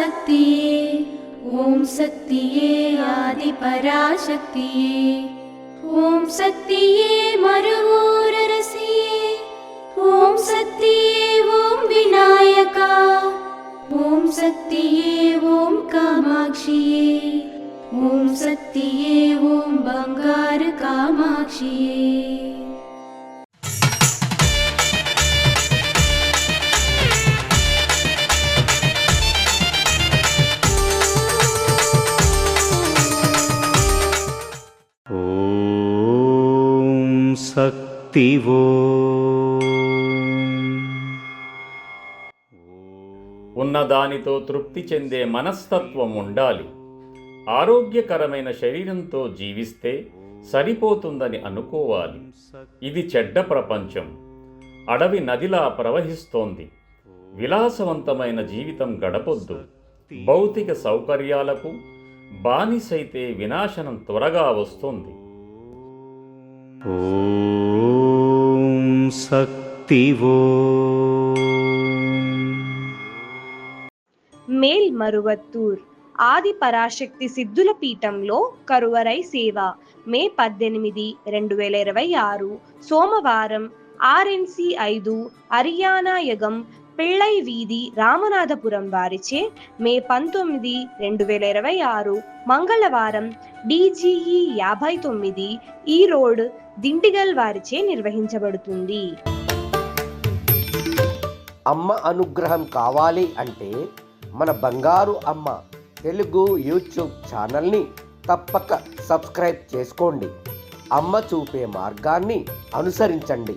पराशक्तिये ॐ शक्तिये आदिपराशक्तिये ॐ शक्तिये मरुवोररसिये ॐ शक्तिये ॐ विनायका ॐ शक्तिये ॐ कामाक्षिये ॐ शक्तिये ॐ बंगार कामाक्षिये। శక్తివో ఉన్నదానితో తృప్తి చెందే మనస్తత్వం ఉండాలి. ఆరోగ్యకరమైన శరీరంతో జీవిస్తే సరిపోతుందని అనుకోవాలి. ఇది చెడ్డ ప్రపంచం. అడవి నదిలా ప్రవహిస్తోంది. విలాసవంతమైన జీవితం గడపొద్దు. భౌతిక సౌకర్యాలకు బానిసైతే వినాశనం త్వరగా వస్తుంది. ఓం శక్తివో మేల్ మరువత్తూర్ ఆది పరాశక్తి సిద్ధుల పీఠంలో కరువరై సేవ మే 18, 2026 సోమవారం RNC 5 హరియాణా యగం పిళ్ళై వీధి రామనాథపురం వారిచే మే 19, 2026 మంగళవారం DGE 59 ఈ రోడ్ దిండిగల్ వారిచే నిర్వహించబడుతుంది. అమ్మ అనుగ్రహం కావాలి అంటే మన బంగారు అమ్మ తెలుగు యూట్యూబ్ ఛానల్ని తప్పక సబ్స్క్రైబ్ చేసుకోండి. అమ్మ చూపే మార్గాన్ని అనుసరించండి.